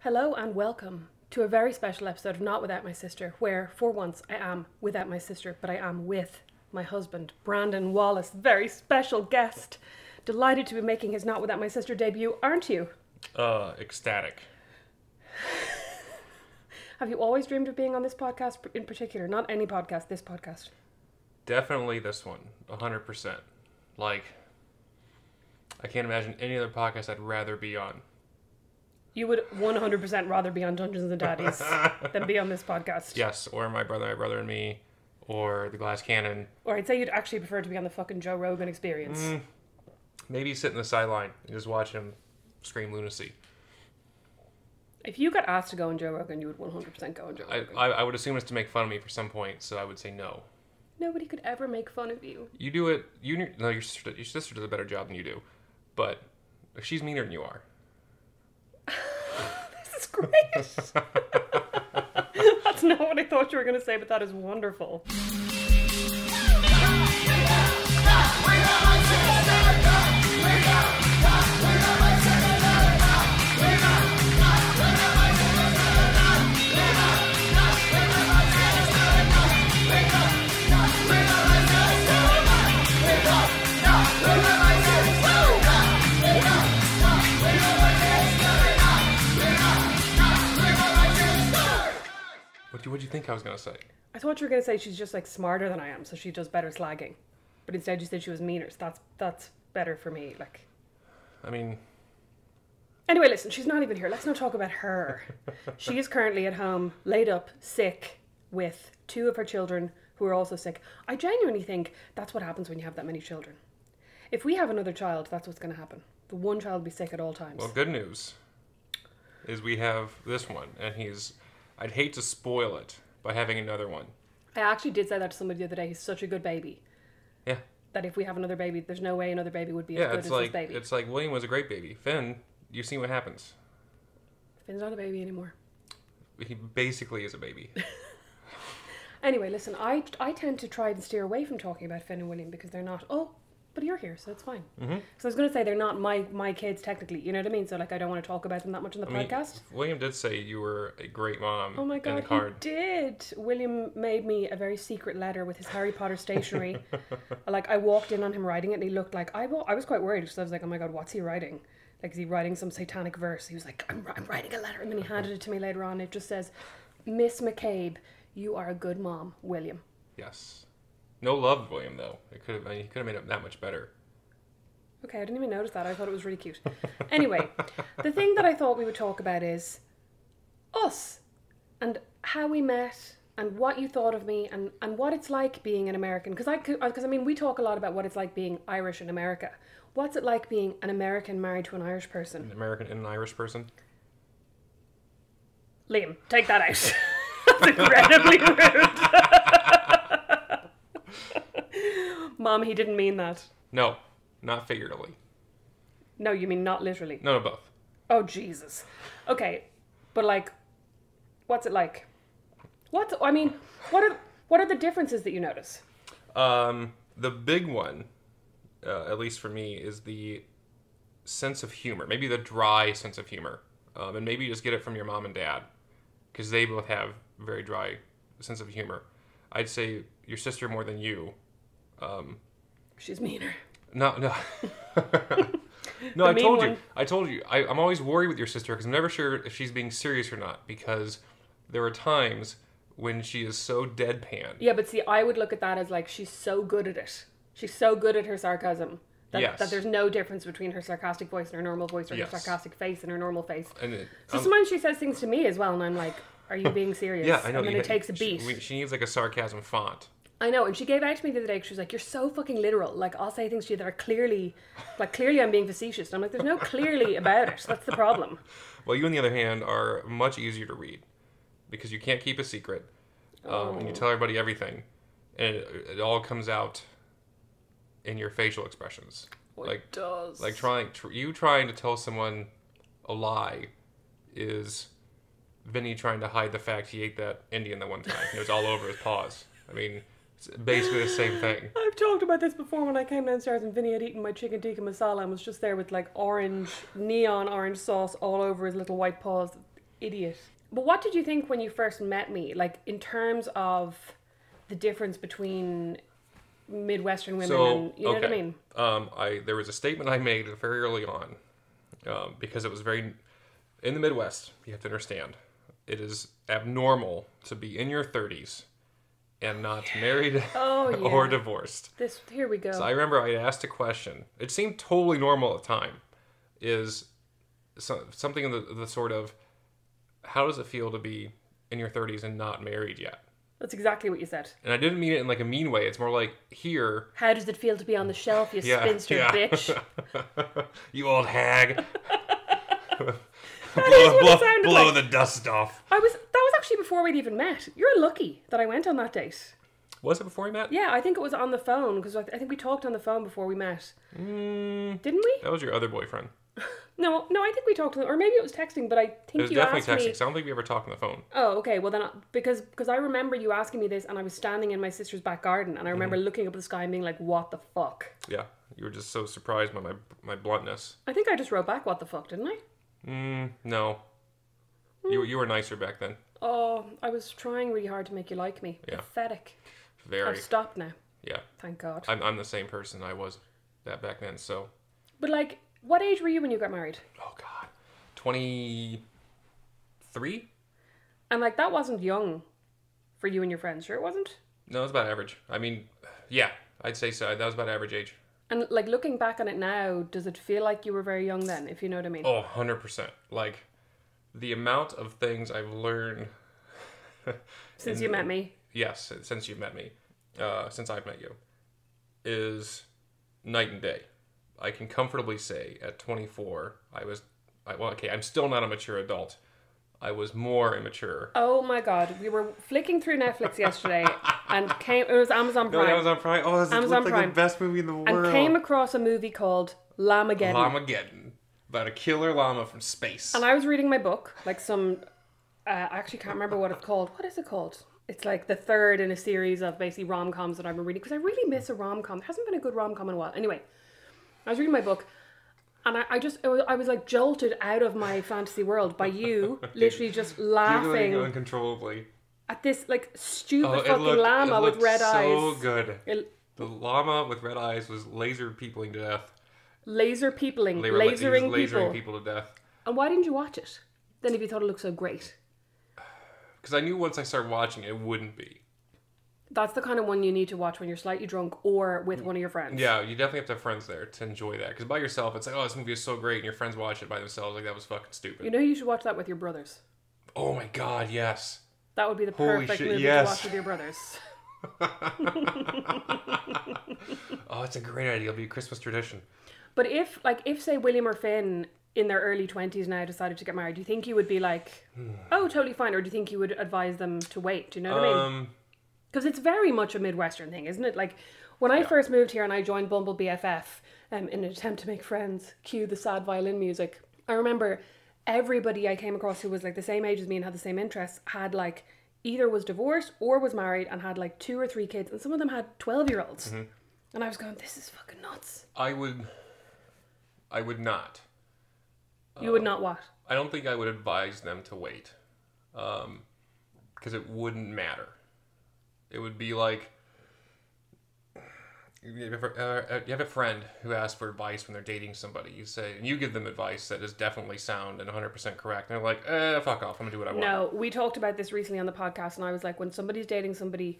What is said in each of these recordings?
Hello and welcome to a very special episode of Not Without My Sister, where for once I am without my sister, but I am with my husband, Brandon Wallace, very special guest. Delighted to be making his Not Without My Sister debut, aren't you? Ecstatic. Have you always dreamed of being on this podcast in particular? Not any podcast, this podcast. Definitely this one, 100%. Like, I can't imagine any other podcast I'd rather be on. You would 100% rather be on Dungeons and Daddies than be on this podcast. Yes, or my brother and me, or The Glass Cannon. Or I'd say you'd actually prefer to be on the fucking Joe Rogan Experience. Maybe sit in the sideline and just watch him scream lunacy. If you got asked to go on Joe Rogan, you would 100% go on Joe Rogan. I would assume it's to make fun of me for some point, so I would say no. Nobody could ever make fun of you. You do it. Your sister does a better job than you do, but she's meaner than you are. This is great. That's not what I thought you were going to say, but that is wonderful. What'd you think I was going to say? I thought you were going to say she's just like smarter than I am, so she does better slagging. But instead you said she was meaner, so that's better for me. Like, I mean... Anyway, listen, she's not even here. Let's not talk about her. She is currently at home, laid up, sick, with two of her children who are also sick. I genuinely think that's what happens when you have that many children. If we have another child, that's what's going to happen. The one child will be sick at all times. Well, good news is we have this one, and I'd hate to spoil it by having another one. I actually did say that to somebody the other day. He's such a good baby. Yeah. That if we have another baby, there's no way another baby would be as good as this baby. It's like William was a great baby. Finn, you've seen what happens. Finn's not a baby anymore. He basically is a baby. Anyway, listen, I tend to try and steer away from talking about Finn and William because they're not... Oh, but you're here, so it's fine. Mm-hmm. So I was going to say they're not my kids technically, you know what I mean? So like I don't want to talk about them that much on the podcast. William did say you were a great mom. Oh my God, in the card. he did. William made me a very secret letter with his Harry Potter stationery. Like I walked in on him writing it and he looked like... I was quite worried because I was like, oh my God, what's he writing? Like, is he writing some satanic verse? He was like, I'm writing a letter. And then he handed it to me later on. It just says, Miss McCabe, you are a good mom, William. Yes. No love, William, though. He could have made it that much better. Okay, I didn't even notice that. I thought it was really cute. Anyway, the thing that I thought we would talk about is us and how we met and what you thought of me and what it's like being an American. Because I mean, we talk a lot about what it's like being Irish in America. What's it like being an American married to an Irish person? An American and an Irish person? Liam, take that out. That's incredibly rude. Mom, he didn't mean that. No, not figuratively. No, you mean not literally? No, both. Oh, Jesus. Okay, but like, what's it like? What are the differences that you notice? The big one, at least for me, is the sense of humor. Maybe the dry sense of humor. And maybe you just get it from your mom and dad. Because they both have very dry sense of humor. I'd say your sister more than you. She's meaner. No. No, I told you. I'm always worried with your sister because I'm never sure if she's being serious or not. Because there are times when she is so deadpan. Yeah, but see, I would look at that as like she's so good at it. She's so good at her sarcasm that there's no difference between her sarcastic voice and her normal voice, or her sarcastic face and her normal face. So sometimes she says things to me as well, and I'm like, "Are you being serious?" Yeah, I know. And then it takes a beat. She needs like a sarcasm font. I know, and she gave out to me the other day. She was like, "You're so fucking literal. Like, I'll say things to you that are clearly I'm being facetious." And I'm like, "There's no clearly about it. That's the problem." Well, you on the other hand are much easier to read because you can't keep a secret, and you tell everybody everything, and it all comes out in your facial expressions. It does. Like you trying to tell someone a lie is Vinny trying to hide the fact he ate that Indian that one time. It was all over his paws. I mean, it's basically the same thing. I've talked about this before when I came downstairs and Vinny had eaten my chicken tikka masala and was just there with like neon orange sauce all over his little white paws. idiot. But what did you think when you first met me? Like, in terms of the difference between Midwestern women and, you know what I mean? There was a statement I made very early on, because it was very, in the Midwest, you have to understand, it is abnormal to be in your 30s and not married or divorced. Here we go. So I remember I asked a question. It seemed totally normal at the time. Is something in the sort of, how does it feel to be in your 30s and not married yet? That's exactly what you said. And I didn't mean it in like a mean way. It's more like, here... How does it feel to be on the shelf, you spinster bitch? You old hag. blow the dust off. That was actually before we'd even met. You're lucky that I went on that date. Was it before we met? Yeah, I think it was on the phone, because I think we talked on the phone before we met. Didn't we? That was your other boyfriend. No, I think we talked, or maybe it was texting, but I think you asked me... It was definitely texting, so I don't think we ever talked on the phone. Oh, okay, well then, because I remember you asking me this, and I was standing in my sister's back garden, and I remember looking up at the sky and being like, what the fuck? Yeah, you were just so surprised by my bluntness. I think I just wrote back, what the fuck, didn't I? No. You were nicer back then. Oh, I was trying really hard to make you like me. Yeah. Pathetic. Very. I've stopped now. Yeah. Thank God. I'm the same person I was back then, so... But like, what age were you when you got married? Oh, God. 23? And like, that wasn't young for you and your friends, sure it wasn't? No, it was about average. I mean, yeah, I'd say so. That was about average age. And like, looking back on it now, does it feel like you were very young then, if you know what I mean? Oh, 100%. Like, the amount of things I've learned... Since you met me? Yes, since you've met me. Since I've met you. Is night and day. I can comfortably say at 24, I'm still not a mature adult. I was more immature. Oh my God, we were flicking through Netflix yesterday and it was Amazon Prime. No, Amazon Prime. Oh, this looks like the best movie in the world. And came across a movie called Llamageddon. Llamageddon. About a killer llama from space. And I was reading my book, like some, I actually can't remember what it's called. What is it called? It's like the third in a series of basically rom-coms that I've been reading, because I really miss a rom-com. There hasn't been a good rom-com in a while. Anyway, I was reading my book, and I was like jolted out of my fantasy world by you literally just laughing uncontrollably at this like stupid fucking llama with red eyes. So good. The llama with red eyes was laser peopling to death. Lasering people to death. And why didn't you watch it then if you thought it looked so great? Because I knew once I started watching it wouldn't be. That's the kind of one you need to watch when you're slightly drunk or with one of your friends. Yeah, you definitely have to have friends there to enjoy that. Because by yourself, it's like, oh, this movie is so great, and your friends watch it by themselves. Like, that was fucking stupid. You know, you should watch that with your brothers. Oh my God, yes. That would be the perfect movie to watch with your brothers. Oh, it's a great idea. It'll be a Christmas tradition. But if say William or Finn in their early 20s now decided to get married, do you think you would be like, oh, totally fine? Or do you think you would advise them to wait? Do you know what I mean? Because it's very much a Midwestern thing, isn't it? Like, when I first moved here and I joined Bumble BFF in an attempt to make friends, cue the sad violin music, I remember everybody I came across who was like the same age as me and had the same interests had like either was divorced or was married and had like 2 or 3 kids, and some of them had 12-year-olds. Mm-hmm. And I was going, this is fucking nuts. I would not. You would not what? I don't think I would advise them to wait. Because it wouldn't matter. It would be like, you have a friend who asks for advice when they're dating somebody. You say, and you give them advice that is definitely sound and 100% correct. And they're like, fuck off, I'm going to do what I want. No, we talked about this recently on the podcast, and I was like, when somebody's dating somebody,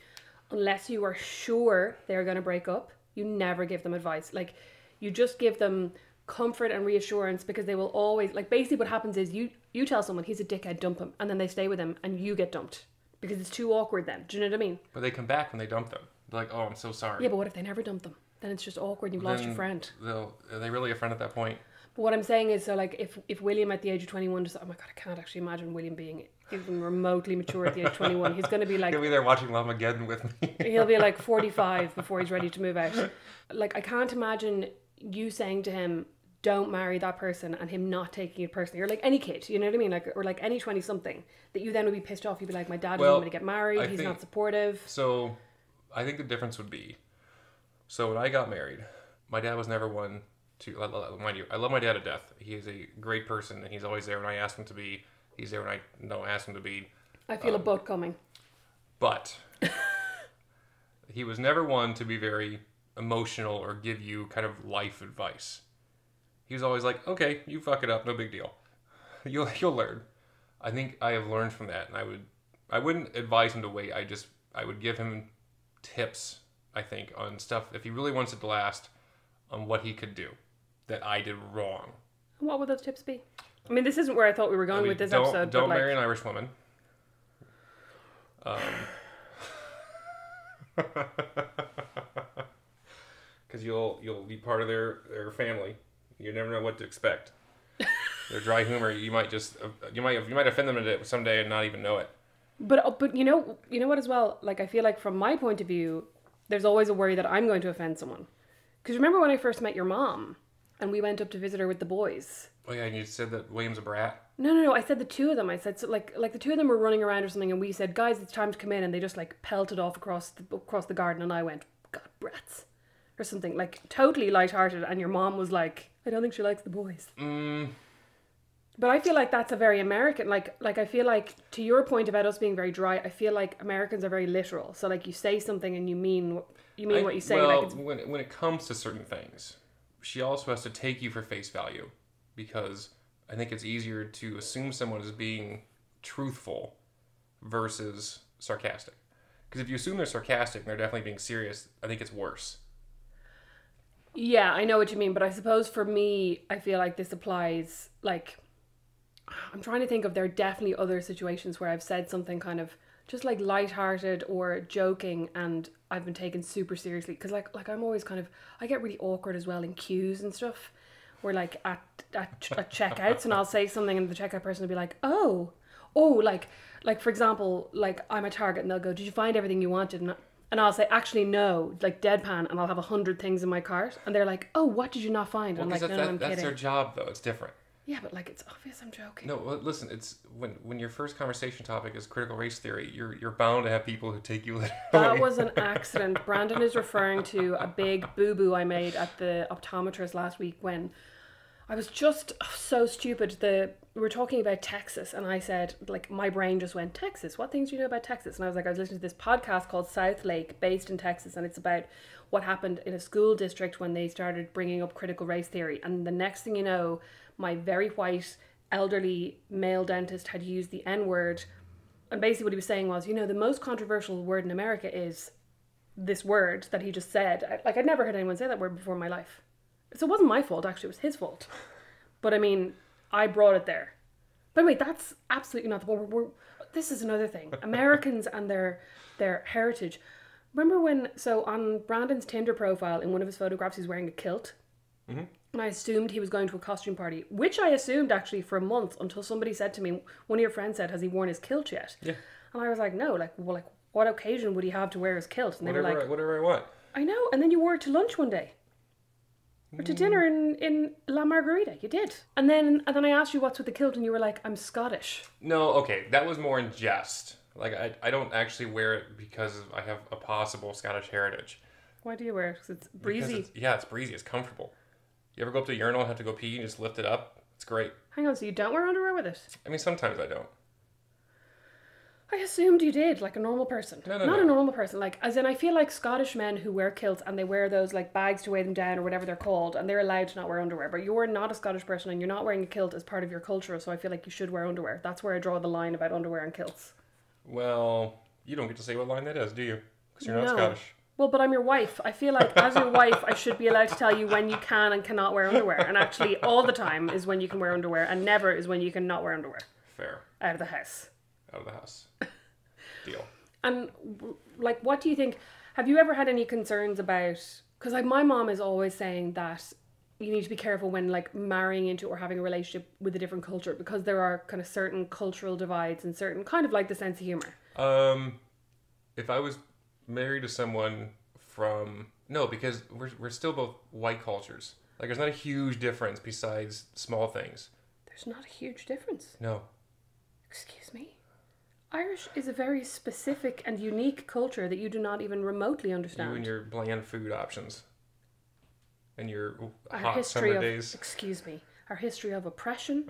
unless you are sure they're going to break up, you never give them advice. Like, you just give them comfort and reassurance, because they will always, like, basically what happens is you tell someone he's a dickhead, dump him, and then they stay with him and you get dumped because it's too awkward then. Do you know what I mean? But they come back when they dump them. They're like, oh, I'm so sorry. Yeah, but what if they never dump them? Then it's just awkward and you've lost your friend. Are they really a friend at that point? But what I'm saying is, so like, if William at the age of 21 just, oh my God, I can't actually imagine William being even remotely mature at the age of 21. He's going to be like, he'll be there watching Llamageddon with me. He'll be like 45 before he's ready to move out. Like, I can't imagine you saying to him, don't marry that person, and him not taking it personally. Or like any kid, you know what I mean? Like, or like any 20-something that you then would be pissed off. You'd be like, my dad doesn't want me to get married. He's not supportive. So I think the difference would be, so when I got married, my dad was never one to, mind you, I love my dad to death. He is a great person and he's always there when I ask him to be. He's there when I don't ask him to be. I feel a butt coming. But he was never one to be very emotional or give you kind of life advice. He was always like, okay, you fuck it up, no big deal. You'll learn. I think I have learned from that, and I wouldn't advise him to wait. I would give him tips, I think, on stuff if he really wants it to last, on what he could do that I did wrong. What would those tips be? I mean, this isn't where I thought we were going with this episode. Don't marry an Irish woman. Because you'll be part of their family. You never know what to expect. Their dry humor, you might offend them someday and not even know it. But you know what as well? Like, I feel like from my point of view, there's always a worry that I'm going to offend someone. Because remember when I first met your mom, and we went up to visit her with the boys. Oh yeah, and you said that William's a brat. No. I said the two of them. I said so, like the two of them were running around or something, and we said, "Guys, it's time to come in," and they just like pelted off across the garden, and I went, "God, brats," or something like totally lighthearted, and your mom was like, "I don't think she likes the boys." But I feel like that's a very American, like I feel like, to your point about us being very dry, I feel like Americans are very literal. So like you say something and you mean what you say. Well, like when it comes to certain things, she also has to take you for face value, because I think it's easier to assume someone is being truthful versus sarcastic. Because if you assume they're sarcastic and they're definitely being serious, I think it's worse. Yeah, I know what you mean, but I suppose for me, I feel like this applies, like, I'm trying to think of, there are definitely other situations where I've said something kind of just like lighthearted or joking and I've been taken super seriously. Because like I'm always kind of, I get really awkward as well in queues and stuff. Where like at checkouts, and I'll say something and the checkout person will be like, oh, like for example, like I'm at Target and they'll go, "Did you find everything you wanted?" And I'll say, "Actually, no," like deadpan, and I'll have 100 things in my cart, and they're like, "Oh, what did you not find?" Well, I'm like, "No, I'm that's kidding." their job, though. It's different. Yeah, but like it's obvious I'm joking. No, well, listen. It's when your first conversation topic is critical race theory, you're bound to have people who take you literally. That was an accident. Brandon is referring to a big boo-boo I made at the optometrist last week when I was just so stupid. We were talking about Texas, and I said, like, my brain just went, Texas, what things do you know about Texas? And I was like, I was listening to this podcast called South Lake, based in Texas, and it's about what happened in a school district when they started bringing up critical race theory. And the next thing you know, my very white, elderly male dentist had used the N-word. And basically what he was saying was, the most controversial word in America is this word that he just said. I'd never heard anyone say that word before in my life. So it wasn't my fault, actually. It was his fault. But I mean, I brought it there. But wait, that's absolutely not the one. This is another thing. Americans and their heritage. Remember so on Brandon's Tinder profile, in one of his photographs, he's wearing a kilt? Mm-hmm. And I assumed he was going to a costume party, which I assumed actually for a month, until somebody said to me, one of your friends said, "Has he worn his kilt yet?" Yeah. And I was like, no, what occasion would he have to wear his kilt? And they were like, whatever I want. I know. And then you wore it to lunch one day. Or to dinner in La Margarita. You did. And then I asked you what's with the kilt, and you were like, "I'm Scottish." No, okay. That was more in jest. Like, I don't actually wear it because I have a possible Scottish heritage. Why do you wear it? Because it's breezy. It's breezy. It's comfortable. You ever go up to a urinal and have to go pee and just lift it up? It's great. Hang on, so you don't wear underwear with it? I mean, sometimes I don't. I assumed you did, like a normal person. No. A normal person. Like, as in, I feel like Scottish men who wear kilts and they wear those like bags to weigh them down or whatever they're called, and they're allowed to not wear underwear. But you're not a Scottish person and you're not wearing a kilt as part of your culture, so I feel like you should wear underwear. That's where I draw the line about underwear and kilts. Well, you don't get to say what line that is, do you? Because you're not Scottish. Well, but I'm your wife. I feel like as your wife, I should be allowed to tell you when you can and cannot wear underwear. And actually, all the time is when you can wear underwear, and never is when you can not wear underwear. Fair. Out of the house. Out of the house. Deal. And, like, what do you think? Have you ever had any concerns about... Because, like, my mom is always saying that you need to be careful when, like, marrying into or having a relationship with a different culture, because there are kind of certain cultural divides and certain, kind of like the sense of humor. If I was married to someone from... No, because we're still both white cultures. Like, there's not a huge difference besides small things. There's not a huge difference? No. Excuse me? Irish is a very specific and unique culture that you do not even remotely understand. You and your bland food options. And your our hot history summer of, days. Excuse me. our history of oppression,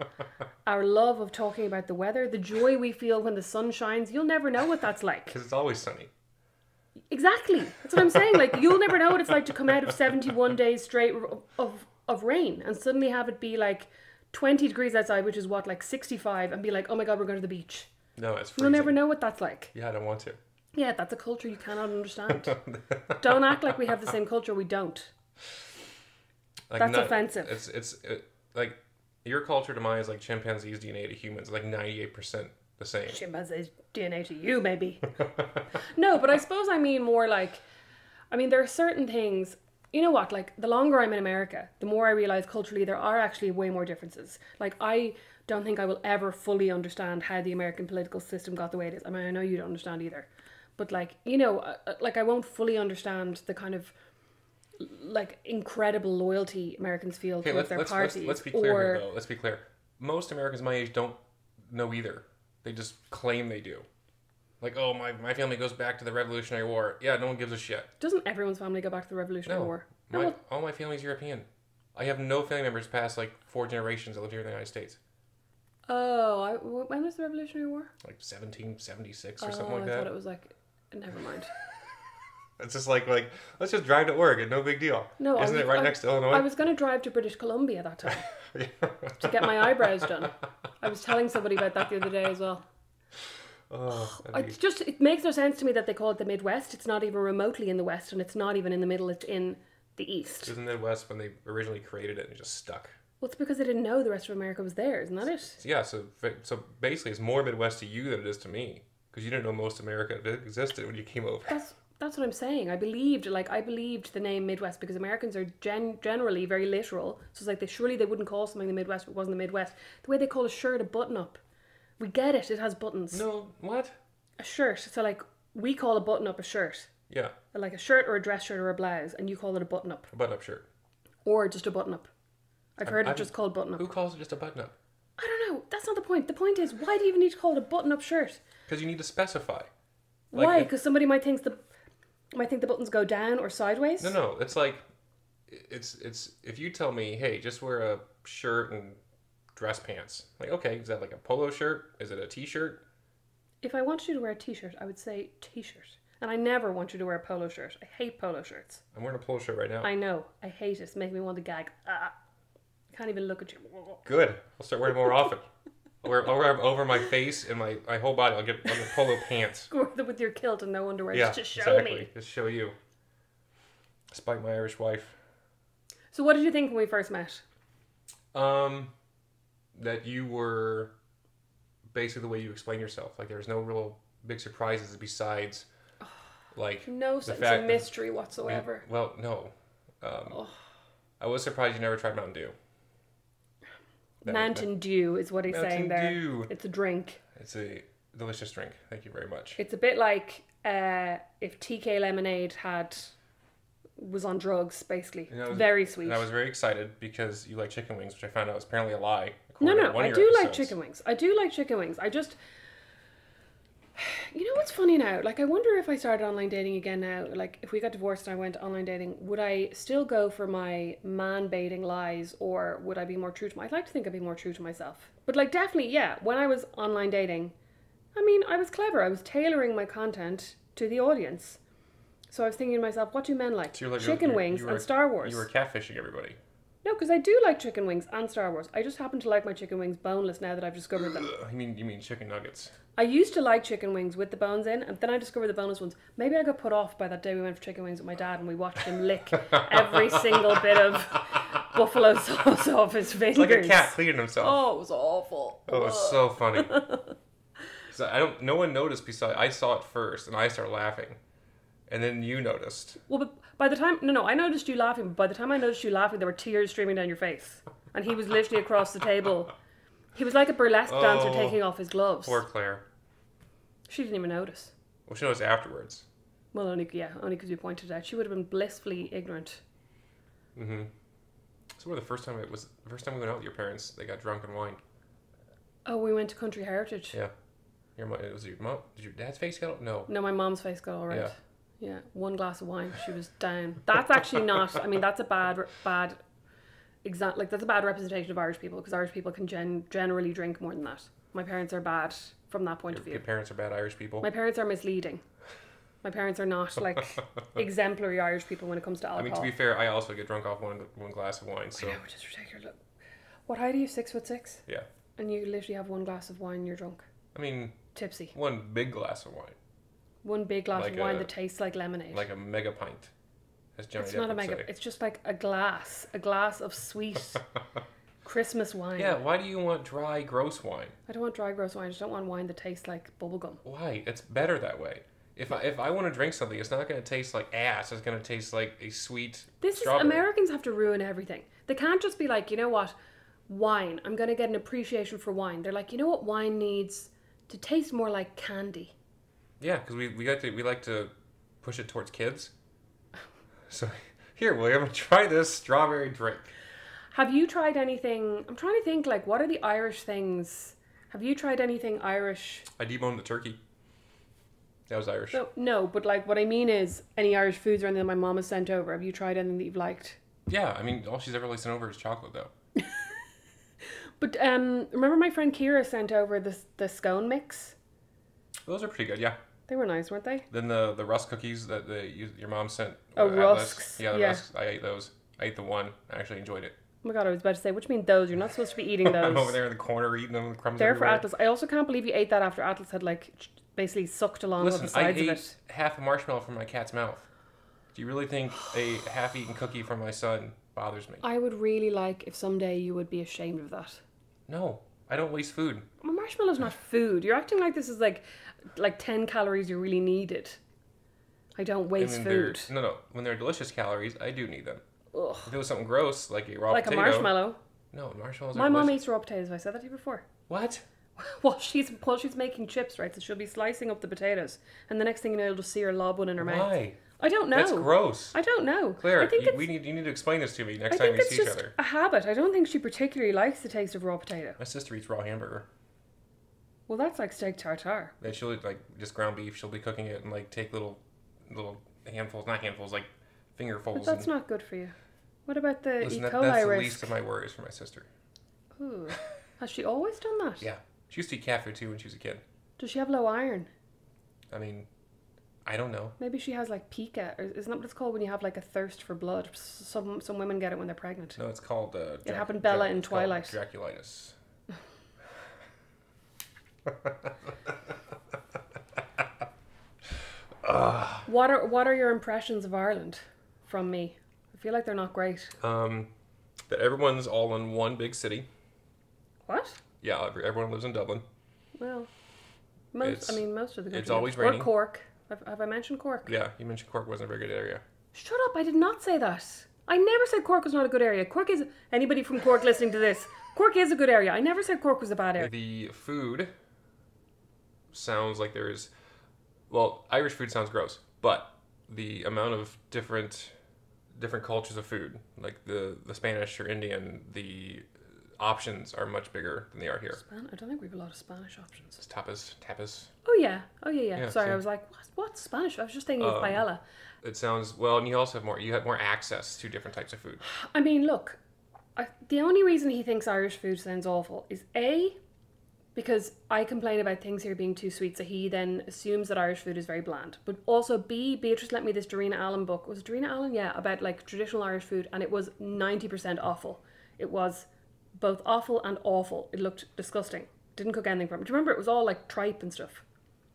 our love of talking about the weather, the joy we feel when the sun shines. You'll never know what that's like. Because it's always sunny. Exactly. That's what I'm saying. Like, you'll never know what it's like to come out of 71 days straight of rain and suddenly have it be like 20 degrees outside, which is what, like 65, and be like, oh my God, we're going to the beach. No, it's freezing. You'll never know what that's like. Yeah, I don't want to. Yeah, that's a culture you cannot understand. Don't act like we have the same culture. We don't. Like, That's offensive. It's like your culture to mine is like chimpanzees' DNA to humans, like 98% the same. Chimpanzee's DNA to you, maybe. No, but I suppose I mean more like, I mean, there are certain things, you know what, like the longer I'm in America, the more I realize culturally there are actually way more differences. Like, I don't think I will ever fully understand how the American political system got the way it is. I mean, I know you don't understand either. But like, you know, like I won't fully understand the kind of like incredible loyalty Americans feel towards their parties. Let's be clear here, though. Let's be clear. Most Americans my age don't know either. They just claim they do. Like, oh, my family goes back to the Revolutionary War. Yeah, no one gives a shit. Doesn't everyone's family go back to the Revolutionary War? No, all my family's European. I have no family members past like 4 generations that live here in the United States. Oh, when was the Revolutionary War? Like 1776 or something like that. I thought it was like, never mind. It's just like let's just drive to Oregon, no big deal. No, isn't it right next to Illinois? I was going to drive to British Columbia that time to get my eyebrows done. I was telling somebody about that the other day as well. Oh, it makes no sense to me that they call it the Midwest. It's not even remotely in the West, and it's not even in the middle. It's in the East. It was in the Midwest when they originally created it, and it just stuck. Well, it's because they didn't know the rest of America was there, isn't that it? Yeah, so basically, it's more Midwest to you than it is to me, because you didn't know most of America existed when you came over. That's what I'm saying. I believed the name Midwest because Americans are generally very literal. So it's like surely they wouldn't call something the Midwest if it wasn't the Midwest. The way they call a shirt a button-up. We get it. It has buttons. No, what? A shirt. So like we call a button-up a shirt. Yeah. Like a shirt or a dress shirt or a blouse, and you call it a button-up. A button-up shirt. Or just a button-up. I've heard it just called button-up. Who calls it just a button-up? I don't know. That's not the point. The point is, why do you even need to call it a button-up shirt? Because you need to specify. Why? Because somebody might think the buttons go down or sideways? No. It's like, it's if you tell me, hey, just wear a shirt and dress pants. Like, okay, is that like a polo shirt? Is it a t-shirt? If I wanted you to wear a t-shirt, I would say t-shirt. And I never want you to wear a polo shirt. I hate polo shirts. I'm wearing a polo shirt right now. I know. I hate it. It's making me want to gag. I can't even look at you. Good. I'll start wearing it more often. I'll wear over my face and my whole body. I'll get polo pants. With your kilt and no underwear. Yeah, just show me. Just show you. Despite my Irish wife. So what did you think when we first met? That you were basically the way you explain yourself. Like there was no real big surprises besides like no sense of mystery whatsoever. No. I was surprised you never tried Mountain Dew. Mountain Dew is what he's saying there. Dew. It's a drink. It's a delicious drink. Thank you very much. It's a bit like if TK Lemonade was on drugs, basically. Very sweet. And I was very excited because you like chicken wings, which I found out was apparently a lie. No, I do like chicken wings. I just... You know what's funny now? Like, I wonder if I started online dating again now, like, if we got divorced and I went online dating, would I still go for my man-baiting lies, or would I be more true to I'd like to think I'd be more true to myself. But, like, definitely, yeah, when I was online dating, I mean, I was clever. I was tailoring my content to the audience. So I was thinking to myself, what do men like? So chicken wings and Star Wars. You were catfishing everybody. No, because I do like chicken wings and Star Wars. I just happen to like my chicken wings boneless now that I've discovered them. You mean chicken nuggets? I used to like chicken wings with the bones in, and then I discovered the boneless ones. Maybe I got put off by that day we went for chicken wings with my dad and we watched him lick every single bit of buffalo sauce off his fingers. It's like a cat cleaning himself. Oh, it was awful. Oh, it was so funny. So no one noticed besides I saw it first and I started laughing. And then you noticed. Well, but by the time... No, I noticed you laughing. But by the time I noticed you laughing, there were tears streaming down your face. And he was literally across the table. He was like a burlesque dancer taking off his gloves. Poor Claire. She didn't even notice. Well, she noticed afterwards. Well, only because you pointed it out. She would have been blissfully ignorant. Mm-hmm. So the first time we went out with your parents, they got drunk and wine. Oh, we went to Country Heritage. Yeah. Was it your mom? Did your dad's face get all... No. No, my mom's face got all right. Yeah. Yeah, one glass of wine, she was down. That's actually not... I mean, that's a bad like that's a bad representation of Irish people because Irish people can generally drink more than that. My parents are bad from that point of view. Your parents are bad Irish people. My parents are misleading. My parents are not like exemplary Irish people when it comes to alcohol. I mean, to be fair, I also get drunk off one glass of wine. So I know, which is ridiculous. Look, what height are you? 6'6"? yeah. And you literally have one glass of wine and you're drunk. I mean, Tipsy. one big glass of wine. One big glass Like of wine a- that tastes like lemonade. Like a mega pint. As Johnny It's Depp not a would mega. say. It's just like a glass of sweet Christmas wine. Yeah, why do you want dry, gross wine? I don't want dry gross wine. I just don't want wine that tastes like bubblegum. Why? It's better that way. If I want to drink something, it's not going to taste like ass. It's going to taste like a sweet strawberry. Americans have to ruin everything. They can't just be like, you know what, wine. I'm gonna get an appreciation for wine. They're like, you know what, wine needs to taste more like candy. Yeah, because we like to push it towards kids. So here, William, try this strawberry drink. Have you tried anything? I'm trying to think. Like, what are the Irish things? Have you tried anything Irish? I deboned the turkey. That was Irish. No, but like what I mean is any Irish foods or anything that my mom has sent over. Have you tried anything that you've liked? Yeah, I mean, all she's ever really sent over is chocolate, though. But remember my friend Kira sent over the scone mix? Those are pretty good, yeah. They were nice, weren't they? Then the rusk cookies that your mom sent. Oh, Atlas. rusks. Yeah, the Yeah. rusks. I ate those. I ate the one. I actually enjoyed it. Oh my god, I was about to say, which mean those? You're not supposed to be eating I'm over those. there in the corner eating them with crumbs They're for everywhere. Atlas. I also can't believe you ate that after Atlas had like basically sucked along Listen, with the sides I of ate it. half a marshmallow from my cat's mouth. Do you really think a half-eaten cookie from my son bothers me? I would really like if someday you would be ashamed of that. No, I don't waste food. A marshmallow's not food. You're acting like this is like 10 calories you really needed. I don't waste food. No. When they're delicious calories, I do need them. Ugh. If it was something gross, like a raw Like potato. a marshmallow. No, marshmallows My are mom delicious. eats raw potatoes. Have I said that to you before? What? While she's making chips, right? So she'll be slicing up the potatoes, and the next thing you know, you'll just see her lob one in her mouth. Why? I don't know. That's gross. I don't know. Claire, I think you need to explain this to me next I time think we it's see each just other. a habit. I don't think she particularly likes the taste of raw potato. My sister eats raw hamburger. Well, that's like steak tartare. Then she'll eat, like, just ground beef. She'll be cooking it and like take little handfuls, not handfuls, like fingerfuls. But that's and, not good for you. What about the listen, E. coli that's the risk? least of my worries for my sister. Ooh. Has she always done that? Yeah, she used to eat cat food too when she was a kid. Does she have low iron? I mean, I don't know. Maybe she has like pica, or isn't that what it's called when you have like a thirst for blood? Some women get it when they're pregnant. No, it's called. It happened Bella in it's called Twilight. Draculitis. What are your impressions of Ireland from me? I feel like they're not great. That everyone's all in one big city. What? Yeah, everyone lives in Dublin. Well, It's- most of the country. it's always Or raining. Cork. Have I mentioned Cork? Yeah, you mentioned Cork wasn't a very good area. Shut up! I did not say that. I never said Cork was not a good area. Cork is anybody from Cork listening to this. Cork is a good area. I never said Cork was a bad area. The food sounds like there's, well, Irish food sounds gross, but the amount of different cultures of food, like the Spanish or Indian, the options are much bigger than they are here. I don't think we have a lot of Spanish options. It's tapas. Oh yeah. Yeah, Sorry, see. I was like, what's Spanish? I was just thinking of paella. It sounds, well, and you also have more access to different types of food. I mean, look, the only reason he thinks Irish food sounds awful is A, because I complain about things here being too sweet, so he then assumes that Irish food is very bland. But also B, Beatrice lent me this Dorina Allen book. Was it Dorina Allen? Yeah, about like traditional Irish food, and it was 90% awful. It was both awful and awful. It looked disgusting. Didn't cook anything from it. Do you remember? It was all like tripe and stuff.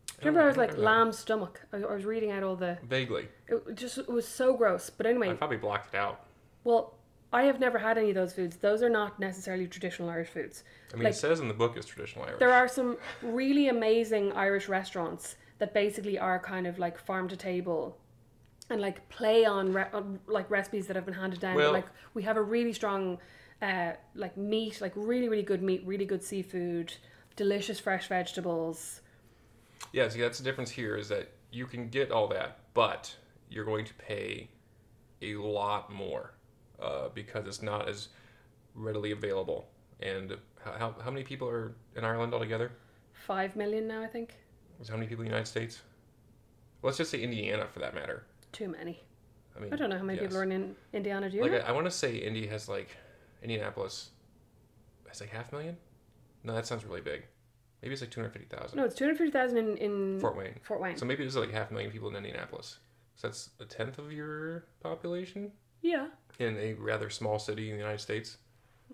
Do you remember I was like lamb stomach? I was reading out all the... Vaguely. It was so gross. But anyway, I probably blocked it out. well, I have never had any of those foods. Those are not necessarily traditional Irish foods. I mean, Like, it says in the book it's traditional Irish. there are some really amazing Irish restaurants that basically are kind of like farm to table and like play on like recipes that have been handed down. Well- Like we have a really strong like meat, like really, really good meat, really good seafood, delicious fresh vegetables. Yeah, see, that's the difference here is that you can get all that, but you're going to pay a lot more because it's not as readily available. And how many people are in Ireland altogether? 5 million now, I think. How many people in the United States? Let's just say Indiana for that matter. Too many. I mean, I don't know how many yes. people are in Indiana. Do you Like know? I want to say Indy has like Indianapolis. It's like 500,000. No, that sounds really big. Maybe it's like 250,000. No, it's 250,000 in Fort Wayne. Fort Wayne. So maybe there's like 500,000 people in Indianapolis. So that's a tenth of your population Yeah. in a rather small city in the United States.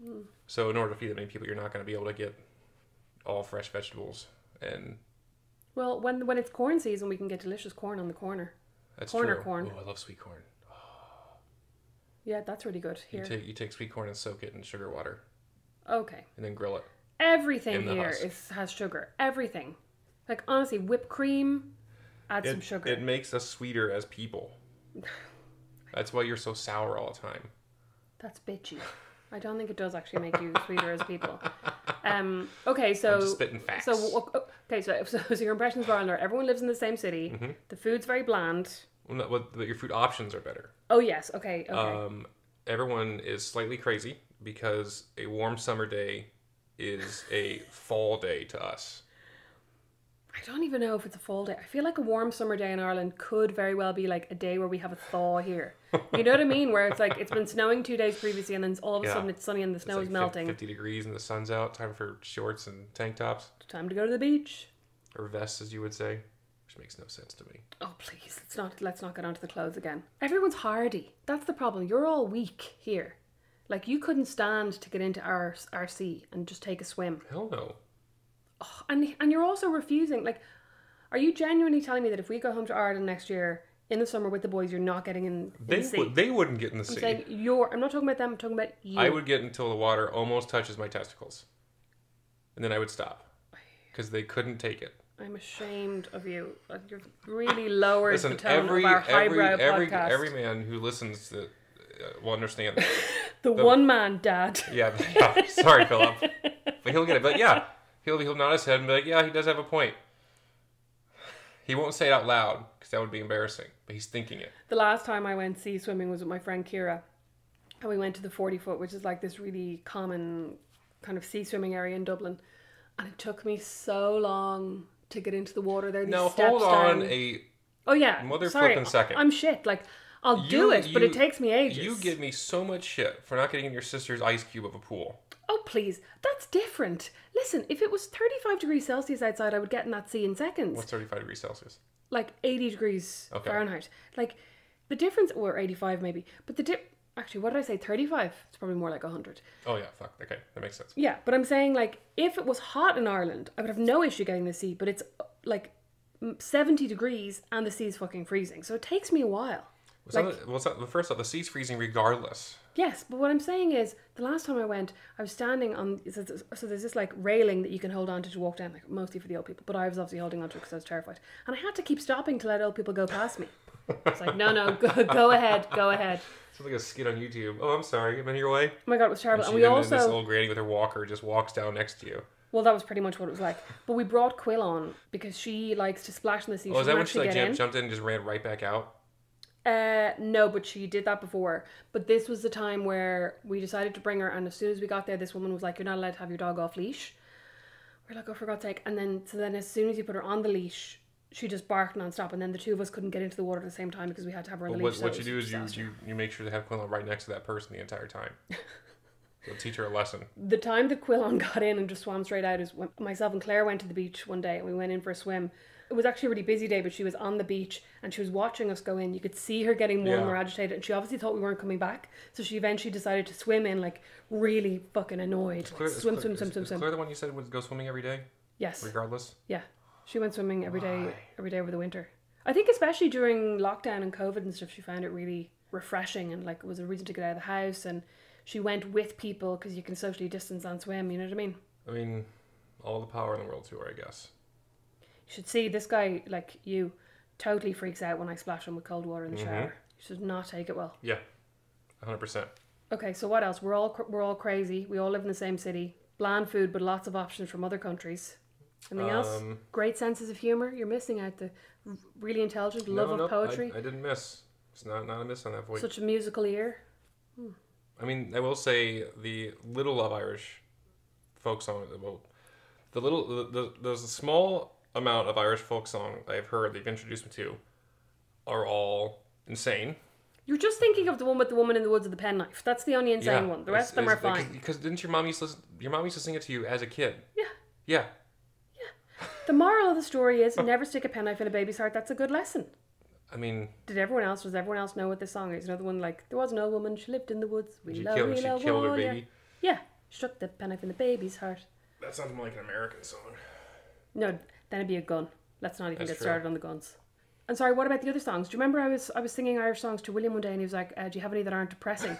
Mm. So in order to feed that many people, you're not going to be able to get all fresh vegetables. And Well, when it's corn season, we can get delicious corn on the corner. that's Corner true. corn. Oh, I love sweet corn. Yeah, that's really good here. You take sweet corn and soak it in sugar water Okay. and then grill it. Everything In the here husk. has sugar. Everything. Like, honestly, whipped cream, add some sugar. It makes us sweeter as people. That's why you're so sour all the time. That's bitchy. I don't think it does actually make you sweeter as people. Okay, so... I'm just spitting facts. So your impressions are everyone lives in the same city. Mm-hmm. The food's very bland. Well, no, but your food options are better. Oh, yes. Okay. Everyone is slightly crazy because a warm summer day is a fall day to us. I don't even know if it's a fall day. I feel like a warm summer day in Ireland could very well be like a day where we have a thaw here. You know what I mean? Where it's like it's been snowing 2 days previously and then all of a sudden it's sunny and the snow is melting. 50 degrees and the sun's out. Time for shorts and tank tops. Time to go to the beach. Or vests, as you would say. Which makes no sense to me. Oh, please. Let's not get onto the clothes again. Everyone's hardy. That's the problem. You're all weak here. Like, you couldn't stand to get into our sea and just take a swim. Hell no. Oh, and you're also refusing. Like, are you genuinely telling me that if we go home to Ireland next year in the summer with the boys, you're not getting in the sea? They wouldn't get in the sea. I'm saying I'm not talking about them. I'm talking about you. I would get until the water almost touches my testicles. And then I would stop. Because they couldn't take it. I'm ashamed of you. Like, you've really lowered Listen, the tone of our highbrow podcast. Every man who listens to will understand that. the one man dad. Yeah, sorry, Philip. But he'll get it. But yeah, he'll nod his head and be like, yeah, he does have a point. He won't say it out loud because that would be embarrassing. But he's thinking it. The last time I went sea swimming was with my friend Kira. And we went to the 40 foot, which is like this really common kind of sea swimming area in Dublin. And it took me so long to get into the water. There, Now steps hold on down. Oh yeah, flipping second. I'm shit. Like, I'll do it, but it takes me ages. You give me so much shit for not getting in your sister's ice cube of a pool. Oh please, that's different. Listen, if it was 35 degrees Celsius outside, I would get in that sea in seconds. What's 35 degrees Celsius? Like 80 degrees Fahrenheit. Like, the difference, or 85 maybe, but actually, what did I say? 35? It's probably more like 100. Oh yeah, fuck. Okay, that makes sense. Yeah, but I'm saying, like, if it was hot in Ireland, I would have no issue getting the sea, but it's like 70 degrees and the sea's fucking freezing. So it takes me a while. First off, the sea's freezing regardless. Yes, but what I'm saying is, the last time I went, I was standing on, so there's this like railing that you can hold on to walk down, like mostly for the old people, but I was obviously holding on to it because I was terrified. And I had to keep stopping to let old people go past me. It's like, no, go ahead. It's like a skit on YouTube. Oh, I'm sorry, I'm in your way. Oh my God, it was terrible. And this old granny with her walker just walks down next to you. Well, that was pretty much what it was like. But we brought Quill on because she likes to splash in the sea. Oh, is that when she jumped in and just ran right back out? No, but she did that before. But this was the time where we decided to bring her, and as soon as we got there, this woman was like, "You're not allowed to have your dog off leash." We're like, "Oh, for God's sake!" And then as soon as you put her on the leash, she just barked nonstop, and then the two of us couldn't get into the water at the same time because we had to have her on the leash. What you do is you make sure to have Quillon right next to that person the entire time. You'll teach her a lesson. The time that Quillon got in and just swam straight out is when myself and Claire went to the beach one day and we went in for a swim. It was actually a really busy day, but she was on the beach and she was watching us go in. You could see her getting more and more agitated, and she obviously thought we weren't coming back. So she eventually decided to swim in, like, really fucking annoyed. Swim. Is Claire the one you said would go swimming every day? Yes. Regardless? Yeah. She went swimming every day over the winter. I think especially during lockdown and COVID and stuff, she found it really refreshing and, like, it was a reason to get out of the house, and she went with people because you can socially distance and swim, you know what I mean? I mean, all the power in the world to her, I guess. You should see this guy, like you, totally freaks out when I splash him with cold water in the shower. You should not take it well. Yeah, 100%. Okay, so what else? We're all crazy. We all live in the same city. Bland food, but lots of options from other countries. Anything else? Great senses of humor. You're missing out the really intelligent love of poetry. I didn't miss. It's not a miss on that voice. Such a musical ear. I mean, I will say the little of Irish folk song. Well, there's a small amount of Irish folk song I've heard they've introduced me to are all insane. You're just thinking of the one with the woman in the woods with the penknife. That's the only insane one. The rest of them are fine. Because didn't your mom used to sing it to you as a kid? Yeah. Yeah. The moral of the story is never stick a penknife in a baby's heart. That's a good lesson. I mean... Does everyone else know what this song is? You know the one like, there was an old woman, she lived in the woods. She killed her baby? Yeah. Struck the penknife in the baby's heart. That sounds more like an American song. No, then it'd be a gun. Let's not even get started on the guns. And sorry, what about the other songs? Do you remember I was singing Irish songs to William one day and he was like, do you have any that aren't depressing?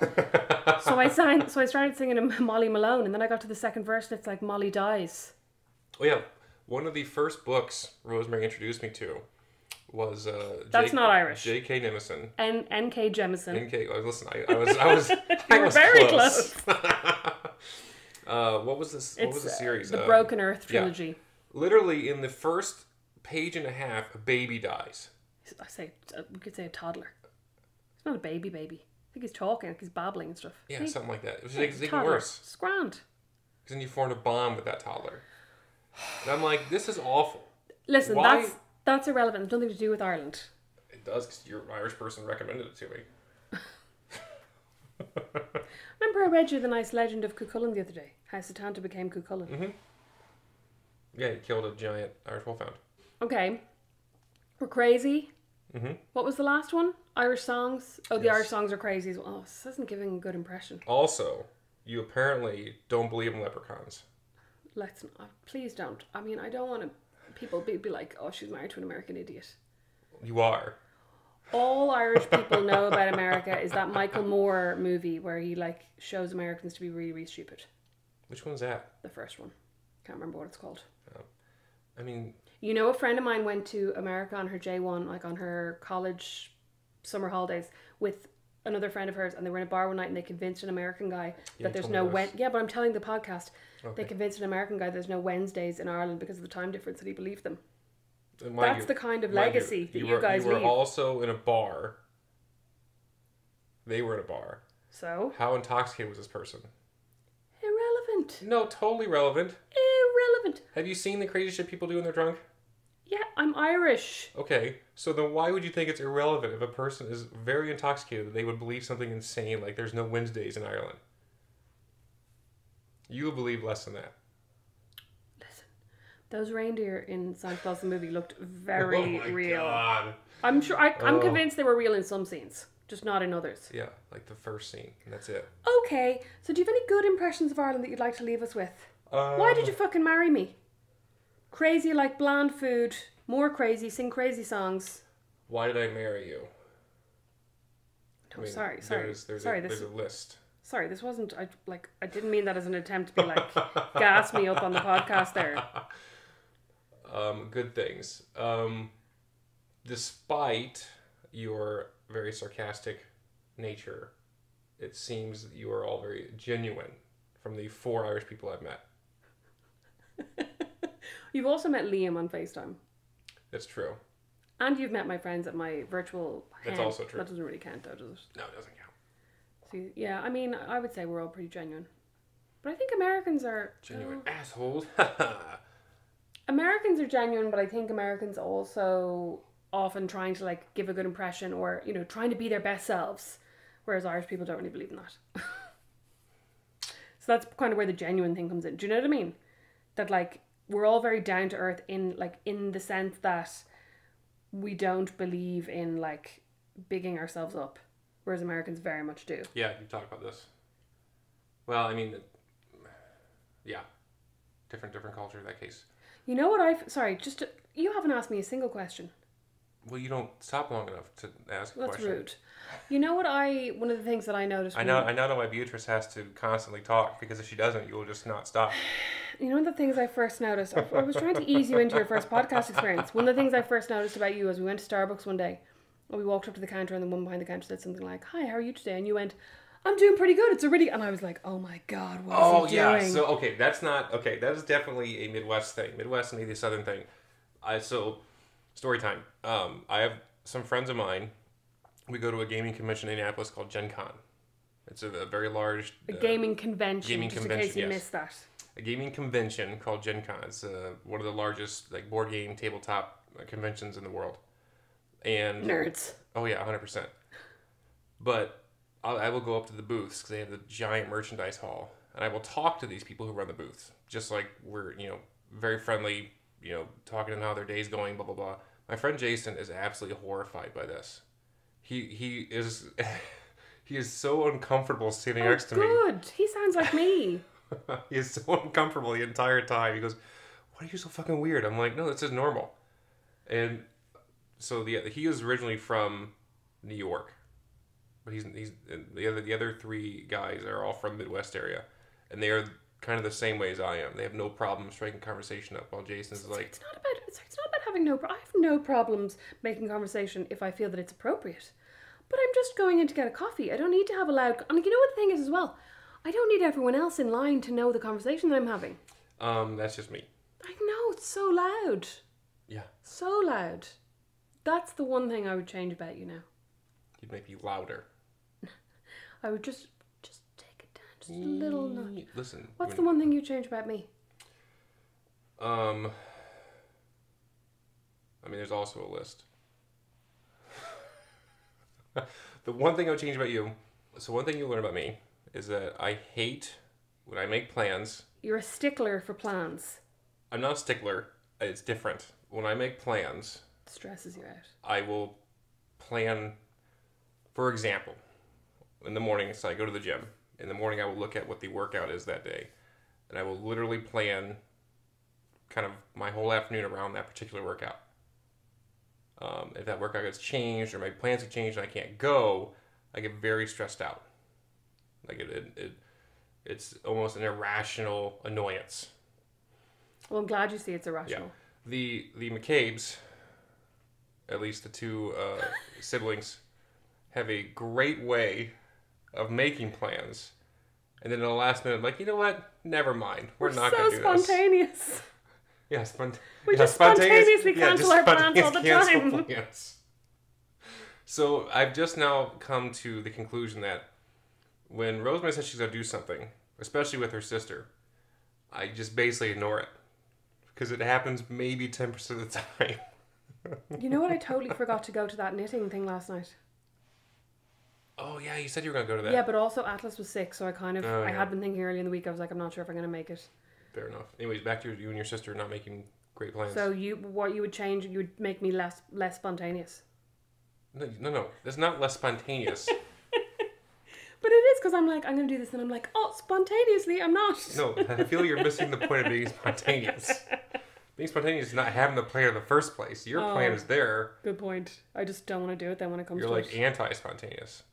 So I started singing a Molly Malone, and then I got to the second verse and it's like Molly dies. Oh yeah. One of the first books Rosemary introduced me to was That's not Irish. J.K. Nimison. N.K. Jemisin. N.K. Listen, I was you were very close. What was this? What was the series? The Broken Earth trilogy. Yeah. Literally in the first page and a half, a baby dies. We could say a toddler. It's not a baby. I think he's talking, like he's babbling and stuff. Yeah, something like that. It was even worse. It's grand. Because then you formed a bond with that toddler. And I'm like, this is awful. Listen, that's irrelevant. It's nothing to do with Ireland. It does, because your Irish person recommended it to me. Remember I read you the nice legend of Cuchulainn the other day? How Setanta became Cuchulainn. Mm-hmm. Yeah, he killed a giant Irish wolfhound. Okay. We're crazy. Mm-hmm. What was the last one? Irish songs? Oh, the Irish songs are crazy as well. Oh, this isn't giving a good impression. Also, you apparently don't believe in leprechauns. Let's not. Please don't. I mean, I don't want to... People be like, oh, she's married to an American idiot. You are. All Irish people know about America is that Michael Moore movie where he like shows Americans to be really, really stupid. Which one's that? The first one. Can't remember what it's called. I mean... You know, a friend of mine went to America on her J1, like on her college summer holidays, with another friend of hers, and they were in a bar one night and they convinced an American guy that there's no... Yeah, but I'm telling the podcast. Okay. They convinced an American guy there's no Wednesdays in Ireland because of the time difference, and he believed them. That's the kind of legacy that you guys leave. You were also in a bar. They were in a bar. So? How intoxicated was this person? Irrelevant. No, totally relevant. Irrelevant. Have you seen the crazy shit people do when they're drunk? Yeah, I'm Irish. Okay, so then why would you think it's irrelevant if a person is very intoxicated that they would believe something insane like there's no Wednesdays in Ireland? You would believe less than that. Listen, those reindeer in Santa Claus the movie looked very real. God. I'm sure. I'm convinced they were real in some scenes, just not in others. Yeah, like the first scene, and that's it. Okay, so do you have any good impressions of Ireland that you'd like to leave us with? Why did you fucking marry me? Crazy like bland food, more crazy, sing crazy songs. Why did I marry you? Oh, I mean, sorry. There's a list. Sorry, this wasn't... I didn't mean that as an attempt to be like, gas me up on the podcast there. Good things. Despite your very sarcastic nature, it seems that you are all very genuine from the 4 Irish people I've met. You've also met Liam on FaceTime. That's true. And you've met my friends at my virtual That's also true. That doesn't really count though, does it? No, it doesn't count. See, yeah, I mean, I would say we're all pretty genuine. But I think Americans are... Genuine assholes. Americans are genuine, but I think Americans also often trying to like give a good impression or, you know, trying to be their best selves. Whereas Irish people don't really believe in that. So that's kind of where the genuine thing comes in. Do you know what I mean? That like, we're all very down to earth in the sense that we don't believe in like bigging ourselves up. Whereas Americans very much do. Yeah, you talked about this. Well, I mean, yeah. Different culture in that case. You know what Sorry, you haven't asked me a single question. Well, you don't stop long enough to ask a question. That's rude. You know what one of the things that I noticed... I now know why Beatrice has to constantly talk, because if she doesn't, you will just not stop. You know one of the things I first noticed... I was trying to ease you into your first podcast experience. One of the things I first noticed about you was we went to Starbucks one day, and we walked up to the counter, and the woman behind the counter said something like, "Hi, how are you today?" And you went, "I'm doing pretty good. It's a really..." And I was like, oh my God, what is he doing? So, okay, that is definitely a Midwest thing. Midwest and maybe a Southern thing. So, story time. I have some friends of mine. We go to a gaming convention in Indianapolis called Gen Con. It's a very large... gaming convention, in case you missed that. A gaming convention called Gen Con. It's one of the largest like board game tabletop conventions in the world. And nerds. Oh yeah, 100%. But I will go up to the booths because they have the giant merchandise hall, and I will talk to these people who run the booths, just like we're, very friendly, talking to how their day's going, blah, blah, blah. My friend Jason is absolutely horrified by this. He is he is so uncomfortable sitting next to me. Good. He sounds like me. He is so uncomfortable the entire time. He goes, "Why are you so fucking weird?" I'm like, "No, this is normal." And so he is originally from New York, but he's the other three guys are all from the Midwest area, and they are kind of the same way as I am. They have no problem striking conversation up, while Jason's like, It's not about having I have no problems making conversation if I feel that it's appropriate. But I'm just going in to get a coffee. I don't need to have a loud... And you know what the thing is as well? I don't need everyone else in line to know the conversation that I'm having. That's just me. I know, it's so loud. Yeah. So loud. That's the one thing I would change about you now. You'd make me louder. I would just take it down just a little notch. Listen. What's the one thing you change about me? There's also a list. The one thing I would change about you, so one thing you learn about me is that I hate when I make plans. You're a stickler for plans. I'm not a stickler. It's different. When I make plans, It stresses you out. I will plan, for example, in the morning, so I go to the gym. In the morning, I will look at what the workout is that day. And I will literally plan kind of my whole afternoon around that particular workout. If that workout gets changed or my plans get changed and I can't go, I get very stressed out. Like it's almost an irrational annoyance. Well, I'm glad you see it's irrational. Yeah. The McCabe's, at least the two siblings, have a great way of making plans. And then in the last minute, like, you know what? Never mind. We're not going to do this. So spontaneous. Yeah, we just spontaneously cancel our plans all the time. Plans. So I've just now come to the conclusion that when Rosemary says she's going to do something, especially with her sister, I just basically ignore it. Because it happens maybe 10% of the time. You know what? I totally forgot to go to that knitting thing last night. Oh, yeah, you said you were going to go to that. Yeah, but also Atlas was sick, so I I had been thinking early in the week, I was like, I'm not sure if I'm going to make it. Fair enough. Anyways, back to you and your sister not making great plans. So what you would change, you would make me less spontaneous. No. That's not less spontaneous. But it is, because I'm like, I'm going to do this, and I'm like, oh, spontaneously, I'm not. No, I feel you're missing the point of being spontaneous. Being spontaneous is not having the plan in the first place. Your plan is there. Good point. I just don't want to do it then when it comes You're to like anti-spontaneous.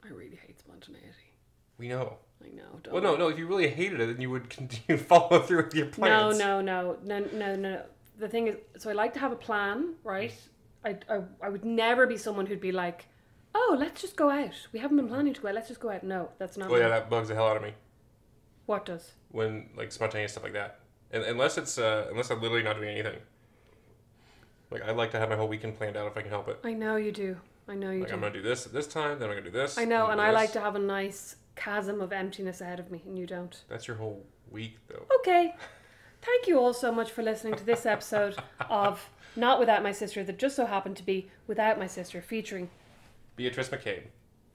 I really hate spontaneity. We know. I know. Don't Well, no. If you really hated it, then you would continue to follow through with your plans. No. The thing is, so I like to have a plan, right? I would never be someone who'd be like, oh, let's just go out. We haven't been planning to go out. Let's just go out. No, that's not. Oh yeah, that bugs the hell out of me. What does? When like spontaneous stuff like that, and unless I'm literally not doing anything. Like I like to have my whole weekend planned out if I can help it. I know you do. I'm gonna do this at this time. Then I'm gonna do this. I know, and I like to have a nice chasm of emptiness ahead of me, and you don't. That's your whole week, though. Okay. Thank you all so much for listening to this episode of Not Without My Sister, that just so happened to be Without My Sister, featuring Beatrice McCabe.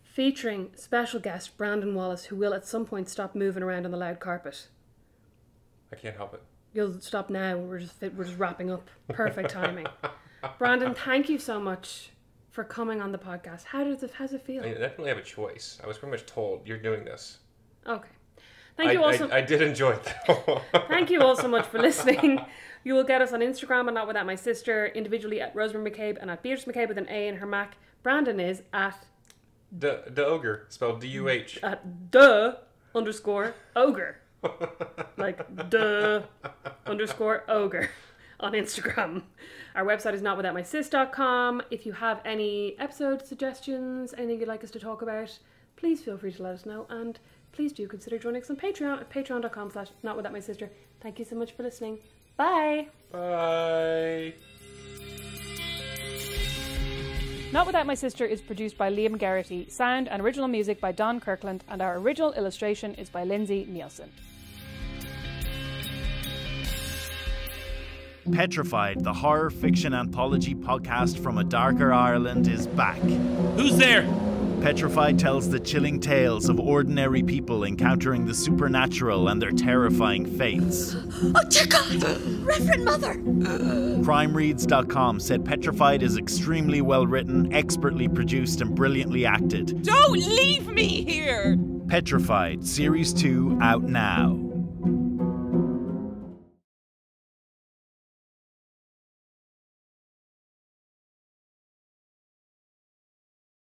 Featuring special guest Brandon Wallace, who will at some point stop moving around on the loud carpet. I can't help it. You'll stop now. We're just wrapping up. Perfect timing. Brandon, thank you so much for coming on the podcast. How's it feel? I definitely have a choice. I was pretty much told you're doing this. Okay. Thank you also. I did enjoy it though. Thank you all so much for listening. You will get us on Instagram and Not Without My Sister, individually at Rosemary McCabe and at Beatrice McCabe with an A in her Mac. Brandon is at the ogre, spelled D-U-H. At _ogre. Like _ogre on Instagram. Our website is notwithoutmysis.com. If you have any episode suggestions, anything you'd like us to talk about, please feel free to let us know, and please do consider joining us on Patreon at patreon.com/notwithoutmysister. Thank you so much for listening. Bye. Bye. Not Without My Sister is produced by Liam Garrity, sound and original music by Don Kirkland, and our original illustration is by Lindsay Nielsen. Petrified, the horror fiction anthology podcast from a darker Ireland, is back. Who's there? Petrified tells the chilling tales of ordinary people encountering the supernatural and their terrifying fates. Oh, dear God! Reverend Mother! CrimeReads.com said Petrified is extremely well written, expertly produced, and brilliantly acted. Don't leave me here! Petrified, Series 2 out now.